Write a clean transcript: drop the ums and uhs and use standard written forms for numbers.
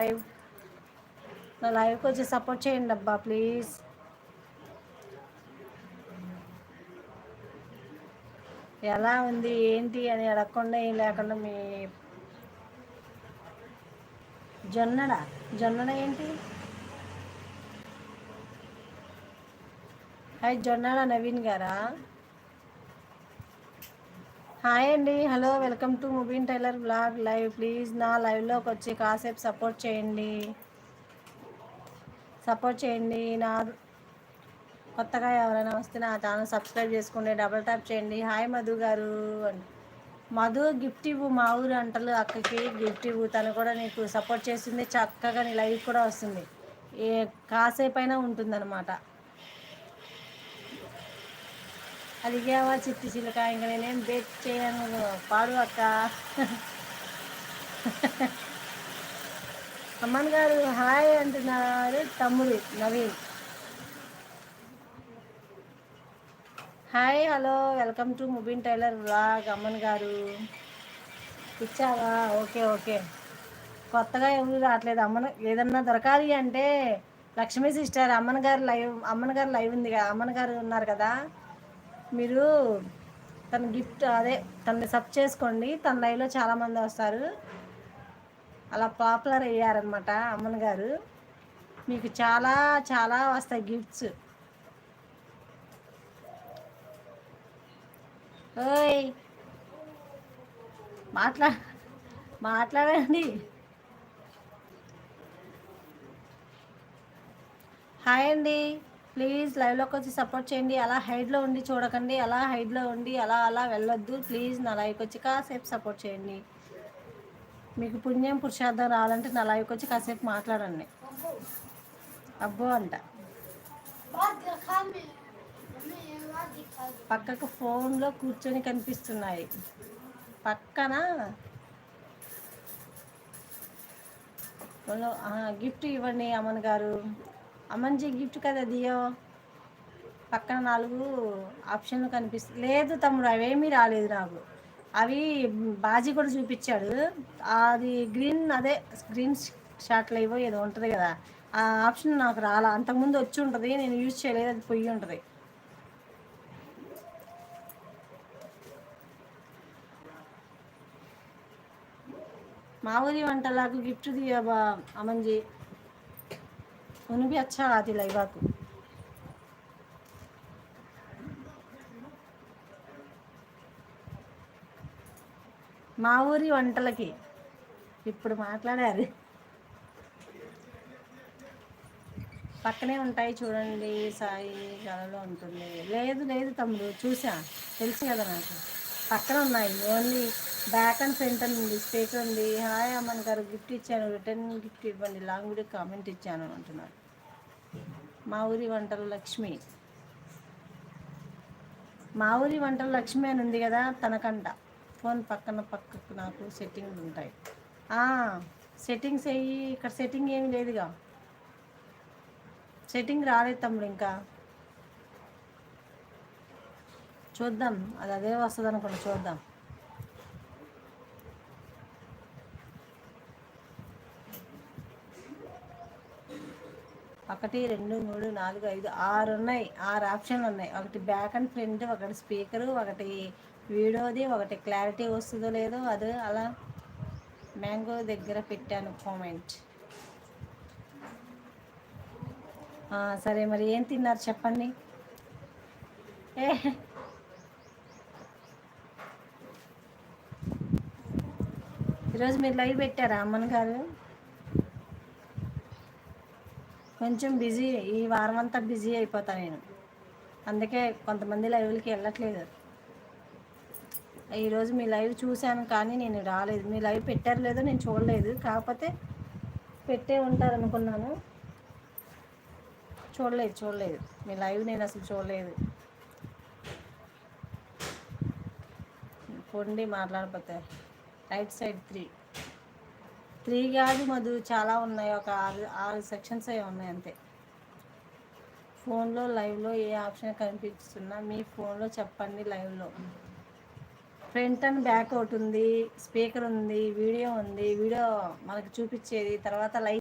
Live నా లైవ్కి వచ్చి సపోర్ట్ చేయండి అబ్బా ప్లీజ్. ఎలా ఉంది ఏంటి అని అడగకుండా ఏం లేకుండా మీ జొన్నడ ఏంటి? హాయ్ జొన్నడ నవీన్ గారా? హాయ్ అండి, hello, welcome to Mubeen tailor blog live. Please నా లైవ్లోకి వచ్చి కాసేపు సపోర్ట్ చేయండి. నా కొత్తగా ఎవరైనా వస్తే నా ఛానల్ సబ్స్క్రైబ్ చేసుకోండి, డబుల్ ట్యాప్ చేయండి. హాయ్ మధు గారు అని. మధు గిఫ్ట్ ఇవ్వు, మా ఊరు అంటలు అక్కకి గిఫ్ట్ ఇవ్వు, తను కూడా నీకు సపోర్ట్ చేస్తుంది, చక్కగా నీ లైవ్ కూడా వస్తుంది, ఏ కాసేపు అయినా ఉంటుందన్నమాట. అడిగావా చిట్టి చిలుక, ఇంకా నేనేం బేక్ చేయను, పాడు అక్క. అమ్మన్ గారు హాయ్ అంటున్నారు, తమ్ముడు Naveen. Hi hello, welcome to Mubeen tailor vlog. Amman గారు ఇచ్చావా? Okay okay. కొత్తగా ఎవరు రావట్లేదు. ఏదన్నా దొరకాలి అంటే లక్ష్మీ సిస్టర్ అమ్మన్ గారు లైవ్ ఉంది కదా, అమ్మన్ గారు ఉన్నారు కదా, మీరు తన గిఫ్ట్ అదే తనని సబ్ చేసుకోండి, తన లైవ్లో చాలామంది వస్తారు. అలా పాపులర్ అయ్యారనమాట అమ్మన్ గారు. మీకు చాలా చాలా వస్తాయి గిఫ్ట్స్. ఓయ్ మాట్లాడండి. హాయ్ అండి, ప్లీజ్ లైవ్లోకి వచ్చి సపోర్ట్ చేయండి. అలా హైడ్లో ఉండి చూడకండి, అలా హైడ్లో ఉండి అలా వెళ్ళొద్దు. ప్లీజ్ నా లైవ్కి వచ్చి కాసేపు సపోర్ట్ చేయండి. మీకు పుణ్యం పురుషార్థం రావాలంటే నా లైవ్కి వచ్చి కాసేపు మాట్లాడండి. అబ్బో అంట. పక్కకు ఫోన్లో కూర్చొని కనిపిస్తున్నాయి. పక్కన గిఫ్ట్ ఇవ్వండి అమ్మన్ గారు. అమ్మన్జీ గిఫ్ట్ కదా దియో. పక్కన 4 ఆప్షన్లు కనిపిస్తుంది. లేదు తమ్ముడు, అవేమీ రాలేదు నాకు. అవి బాజీ కూడా చూపించాడు. అది గ్రీన్ షార్ట్లో ఏదో ఉంటుంది కదా, ఆ ఆప్షన్ నాకు రాలా. అంతకుముందు వచ్చి ఉంటుంది, నేను యూజ్ చేయలేదు, అది పోయి ఉంటుంది. మా ఊరి వంటలకు గిఫ్ట్ దియా अमन जी, उन्हें भी अच्छा आती लाइबा को. మా ఊరి వంటలకి ఇప్పుడు మాట్లాడారు. పక్కనే ఉంటాయి చూడండి, సాయి గలలో ఉంటుంది. లేదు లేదు తమ్ముడు, చూసా, తెలుసు కదా నాకు. పక్కన ఉన్నాయి, ఓన్లీ బ్యాక్ అండ్ ఫ్రంట్ అని ఉంది, స్పీకర్ ఉంది. హాయ్ అమ్మన్ గారు, గిఫ్ట్ ఇచ్చాను, రిటర్న్ గిఫ్ట్ ఇవ్వండి, లాంగ్ వీడియో కామెంట్ ఇచ్చాను అంటున్నారు. మా ఊరి వంటలు లక్ష్మి, మా ఊరి వంటలు లక్ష్మి అని ఉంది కదా, తనకంట. ఫోన్ పక్కకు నాకు సెట్టింగ్లు ఉంటాయి. సెట్టింగ్స్ అయ్యి ఇక్కడ సెట్టింగ్ ఏమి లేదుగా, సెట్టింగ్ రాలేదు తమ్ముడు. ఇంకా చూద్దాం, అది అదే వస్తుంది అనుకోండి, చూద్దాం. ఒకటి 2 3 4 5 6 ఉన్నాయి, 6 ఆప్షన్లు ఉన్నాయి. ఒకటి బ్యాక్ అండ్ ఫ్రంట్, ఒకటి స్పీకరు, ఒకటి వీడియోది, ఒకటి క్లారిటీ వస్తుందో లేదో అది. అలా మ్యాంగో దగ్గర పెట్టాను కామెంట్. సరే, మరి ఏం తిన్నారు చెప్పండి. ఈరోజు మీరు లైవ్ పెట్టారా అమ్మన్ గారు? కొంచెం బిజీ, ఈ వారం అంతా బిజీ అయిపోతా నేను, అందుకే కొంతమంది లైవ్లకి వెళ్ళట్లేదు. ఈరోజు మీ లైవ్ చూశాను కానీ నేను రాలేదు. మీ లైవ్ పెట్టారు లేదో నేను చూడలేదు, కాకపోతే పెట్టే ఉంటారు అనుకున్నాను. చూడలేదు మీ లైవ్, నేను అసలు చూడలేదు. పొండి మాట్లాడిపోతే రైట్ సైడ్ 3 కాదు మధు, చాలా ఉన్నాయి, ఒక 6 సెక్షన్స్ అవి ఉన్నాయి అంతే. ఫోన్లో లైవ్లో ఏ ఆప్షన్ కనిపిస్తున్నా మీ ఫోన్లో చెప్పండి లైవ్లో. ఫ్రంట్ అండ్ బ్యాక్ ఒకటి ఉంది, స్పీకర్ ఉంది, వీడియో ఉంది, వీడియో మనకు చూపించేది, తర్వాత లైట్